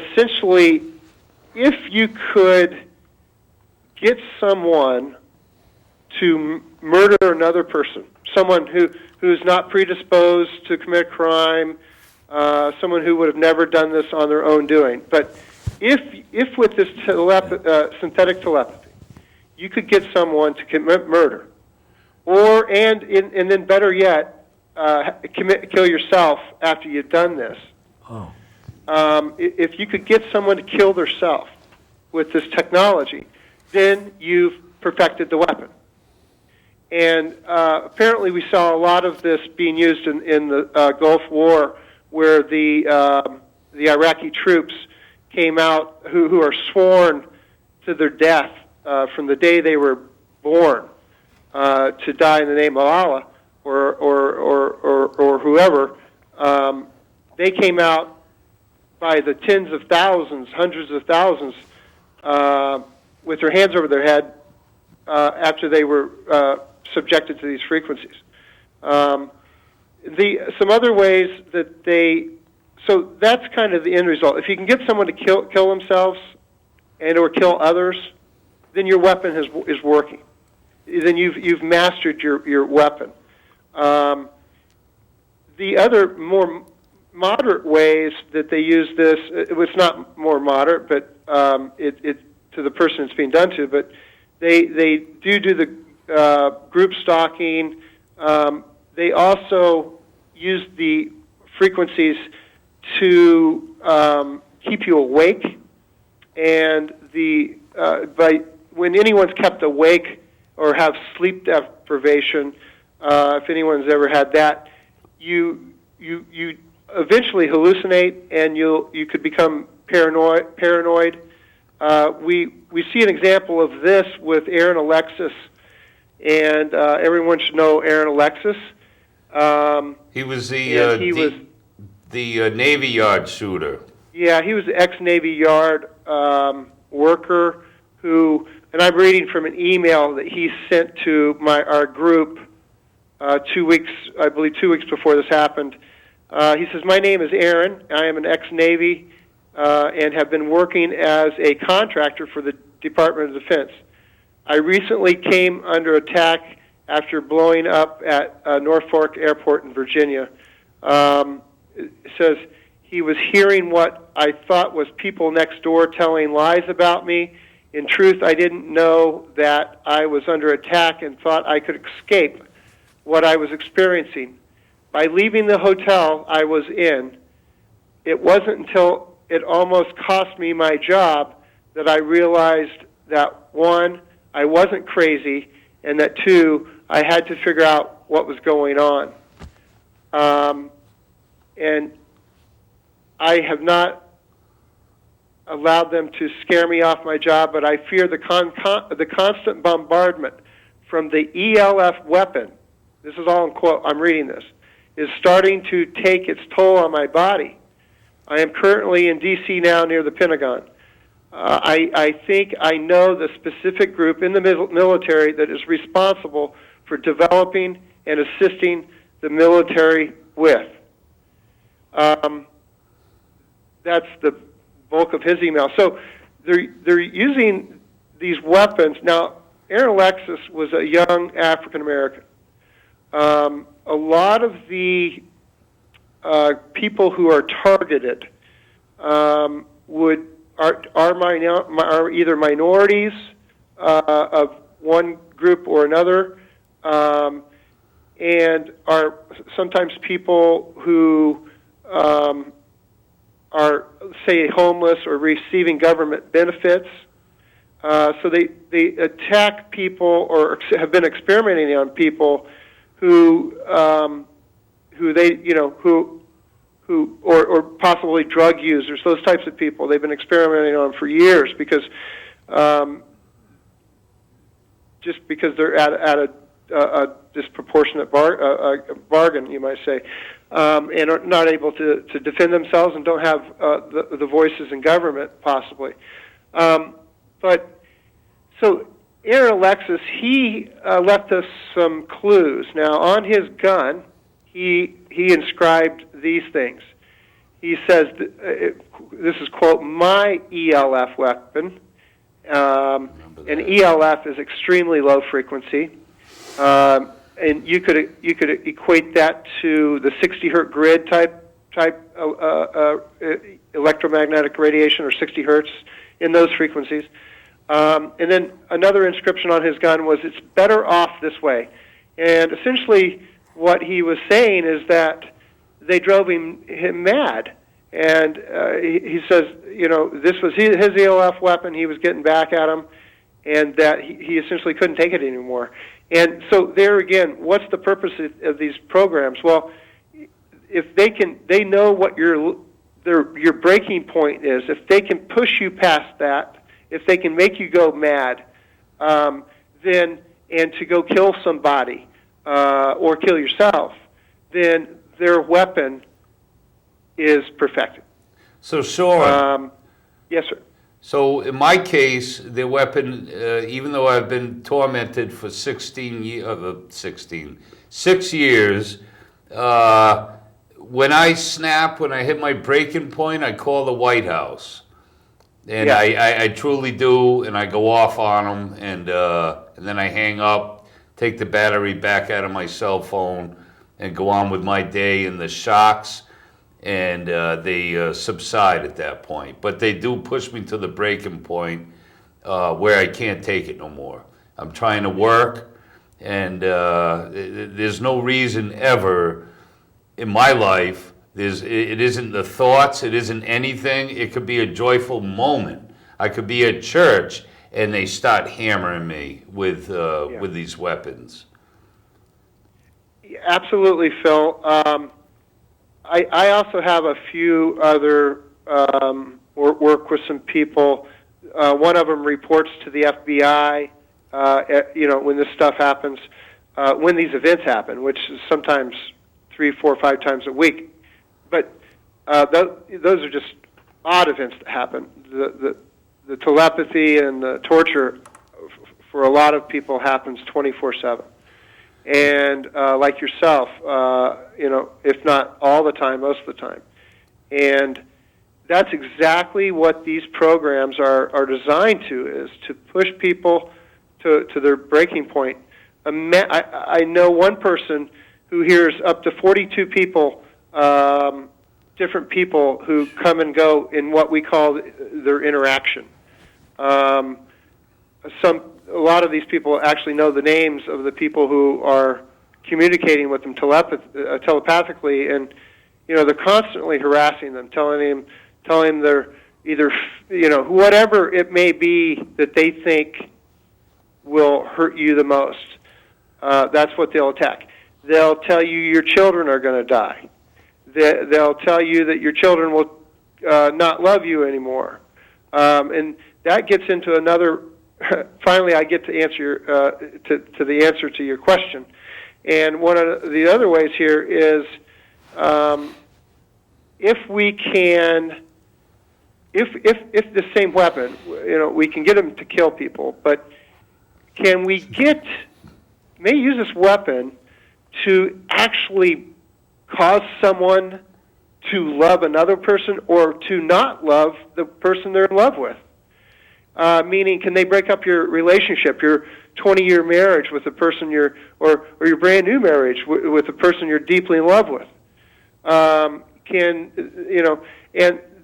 essentially, if you could get someone to murder another person, someone who's not predisposed to commit crime, someone who would have never done this on their own doing. But if with this synthetic telepathy, you could get someone to commit murder, and then better yet, kill yourself after you've done this. Oh. If you could get someone to kill themselves with this technology, then you've perfected the weapon. And apparently we saw a lot of this being used in the Gulf War, where the Iraqi troops came out who are sworn to their death from the day they were born to die in the name of Allah or whoever. They came out by the tens of thousands, hundreds of thousands, with their hands over their head after they were subjected to these frequencies. Some other ways that so that's kind of the end result. If you can get someone to kill themselves and or kill others, then your weapon is working. Then you've mastered your weapon. The other more moderate ways that they use this, it's not more moderate, but it to the person it's being done to, but they do the group stalking. They also use the frequencies to keep you awake, and when anyone's kept awake or have sleep deprivation, if anyone's ever had that, you eventually hallucinate, and you could become paranoid. We see an example of this with Aaron Alexis, and everyone should know Aaron Alexis. He was the Navy Yard shooter. Yeah, he was an ex-Navy Yard worker who, and I'm reading from an email that he sent to our group 2 weeks before this happened. He says, "My name is Aaron. I am an ex-Navy and have been working as a contractor for the Department of Defense. I recently came under attack after blowing up at Norfolk Airport in Virginia." It says he was hearing what I thought was people next door telling lies about me. In truth, I didn't know that I was under attack and thought I could escape what I was experiencing. By leaving the hotel I was in, it wasn't until it almost cost me my job that I realized that, one, I wasn't crazy, and that, two, I had to figure out what was going on. And I have not allowed them to scare me off my job, but I fear the constant bombardment from the ELF weapon, this is all in quote, I'm reading this, is starting to take its toll on my body. I am currently in D.C. now near the Pentagon. I think I know the specific group in the military that is responsible for developing and assisting the military with. That's the bulk of his email. So they're using these weapons. Now, Aaron Alexis was a young African American. A lot of the people who are targeted are either minorities of one group or another, and are sometimes people who are, say, homeless or receiving government benefits. So they attack people or have been experimenting on people who possibly drug users, those types of people. They've been experimenting on for years because just because they're at a disproportionate bargain, you might say, and are not able to defend themselves and don't have the voices in government, possibly. But so Aaron Alexis, he left us some clues. Now, on his gun, he inscribed these things. he says, this is, quote, my ELF weapon. And ELF is extremely low frequency. And you could equate that to the 60 hertz grid type electromagnetic radiation, or 60 hertz in those frequencies. And then another inscription on his gun was, "It's better off this way." And essentially what he was saying is that they drove him mad. And he says, this was his ELF weapon. He was getting back at him, and that he essentially couldn't take it anymore. And so there again, what's the purpose of these programs? Well, if they know what your breaking point is. If they can push you past that, if they can make you go mad, then and to go kill somebody or kill yourself, then their weapon is perfected. So, Shawn. Yes, sir. So, in my case, the weapon, even though I've been tormented for 6 years, when I snap, when I hit my breaking point, I call the White House. And yeah. I truly do, and I go off on them, and then I hang up, take the battery back out of my cell phone, and go on with my day, and the shocks, and they subside at that point. But they do push me to the breaking point where I can't take it no more. I'm trying to work, and there's no reason ever in my life. It isn't the thoughts, it isn't anything. It could be a joyful moment. I could be at church, and they start hammering me with these weapons. Absolutely, Phil. I also have a few other work with some people. One of them reports to the FBI. When this stuff happens, when these events happen, which is sometimes 3, 4, 5 times a week. But those are just odd events that happen. The telepathy and the torture for a lot of people happens 24/7. And like yourself, if not all the time, most of the time. And that's exactly what these programs are designed to, is to push people to their breaking point. I know one person who hears up to 42 people, different people who come and go in what we call their interaction. A lot of these people actually know the names of the people who are communicating with them telepathically, and they're constantly harassing them, telling them they're either whatever it may be that they think will hurt you the most. That's what they'll attack. They'll tell you your children are going to die. They'll tell you that your children will not love you anymore, and that gets into another. Finally, I get to answer to the answer to your question, and one of the other ways here is if we can, if the same weapon, we can get them to kill people, but can we may use this weapon to actually cause someone to love another person or to not love the person they're in love with? Meaning, can they break up your relationship, your 20-year marriage with the person or your brand new marriage with the person you're deeply in love with? And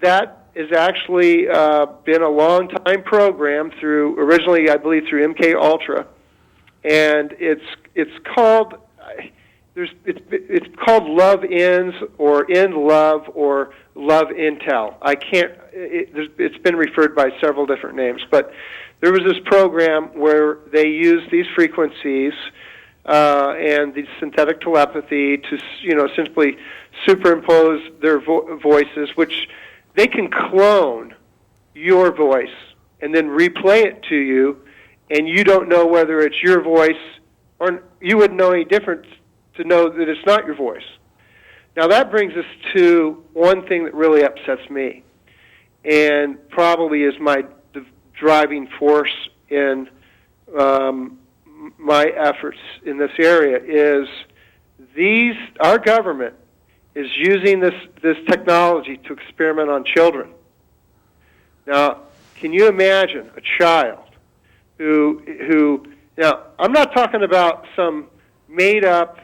that has actually been a long time program originally, I believe, through MK Ultra, and it's called it's called Love Ends or End Love or Love Intel. It's been referred by several different names, but there was this program where they used these frequencies and the synthetic telepathy to simply superimpose their voices, which they can clone your voice and then replay it to you, and you don't know whether it's your voice, or you wouldn't know any difference to know that it's not your voice. Now that brings us to one thing that really upsets me, and probably is my driving force in my efforts in this area, is our government is using this technology to experiment on children. Now, can you imagine a child who now, I'm not talking about some made-up,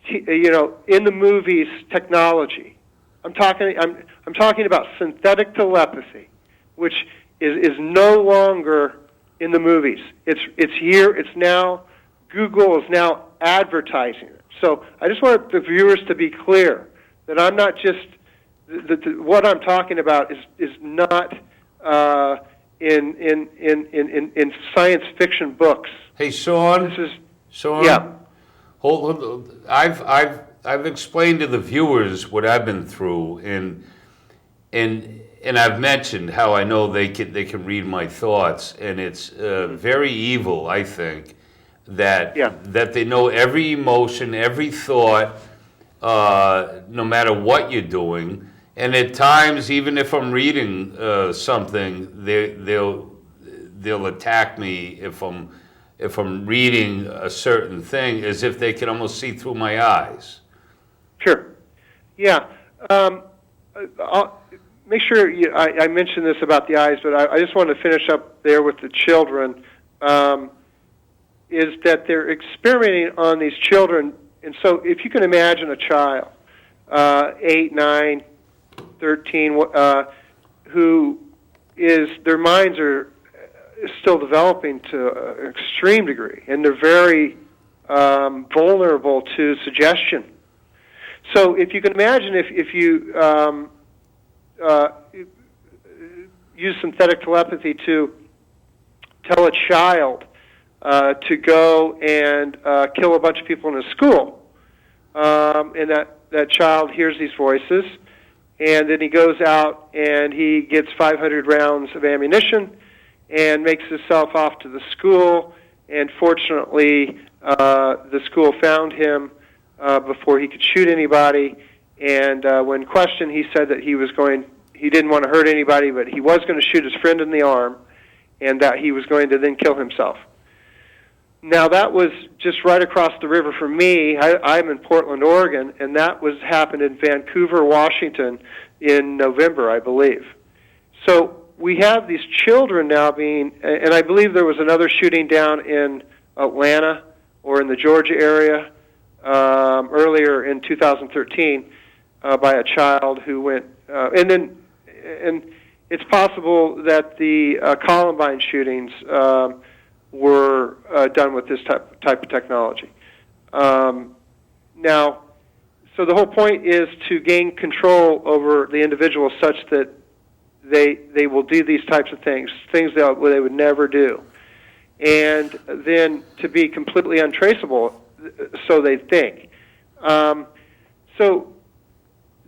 in the movies technology. I'm talking about synthetic telepathy, which is no longer in the movies. It's here. It's now. Google is now advertising it. So I just want the viewers to be clear that I'm not just what I'm talking about is not in science fiction books. Hey, Shawn. Shawn. Yeah. Hold. I've explained to the viewers what I've been through, and I've mentioned how I know they can read my thoughts, and it's very evil, I think, that they know every emotion, every thought, no matter what you're doing, and at times, even if I'm reading something, they'll attack me if I'm reading a certain thing, as if they can almost see through my eyes. Sure. Yeah. I'll make sure I mentioned this about the eyes, but I just want to finish up there with the children. Is that they're experimenting on these children, and so if you can imagine a child, 8, 9, 13, who is their minds are still developing to an extreme degree, and they're very vulnerable to suggestion. So if you can imagine if you use synthetic telepathy to tell a child to go and kill a bunch of people in a school, and that child hears these voices, and then he goes out and he gets 500 rounds of ammunition and makes himself off to the school, and fortunately the school found him before he could shoot anybody, and when questioned he said that he didn't want to hurt anybody, but he was going to shoot his friend in the arm, and that he was going to then kill himself. Now, that was just right across the river from me. I'm in Portland, Oregon, and that happened in Vancouver, Washington in November, I believe. So we have these children now and I believe there was another shooting down in Atlanta or in the Georgia area earlier in 2013 by a child who went, and it's possible that the Columbine shootings were done with this type of technology. Now, so the whole point is to gain control over the individual such that they will do these types of things that they would never do, and then to be completely untraceable, so they think. So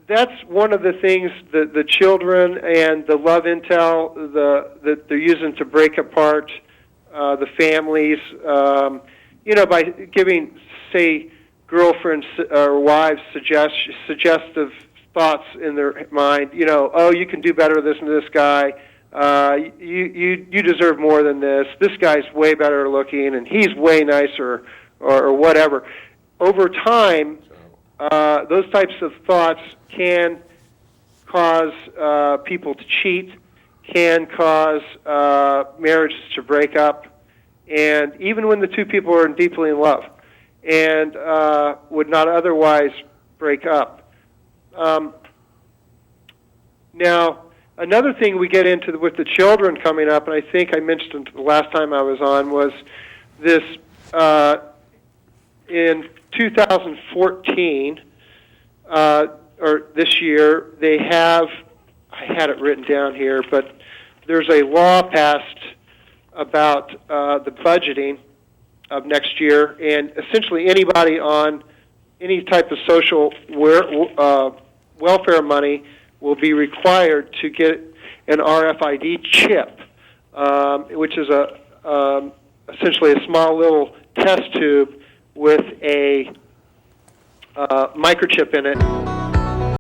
that's one of the things that the children and the love intel that they're using to break apart the families, by giving, say, girlfriends or wives suggestive thoughts in their mind. Oh, you can do better than this guy. You deserve more than this. This guy's way better looking, and he's way nicer, or whatever. Over time, those types of thoughts can cause people to cheat, can cause marriages to break up, and even when the two people are deeply in love and would not otherwise break up. Now, another thing we get into with the children coming up, and I think I mentioned the last time I was on, was this in 2014, or this year, they have, I had it written down here, but there's a law passed about the budgeting of next year, and essentially anybody on any type of social welfare money will be required to get an RFID chip, which is essentially a small little test tube with a microchip in it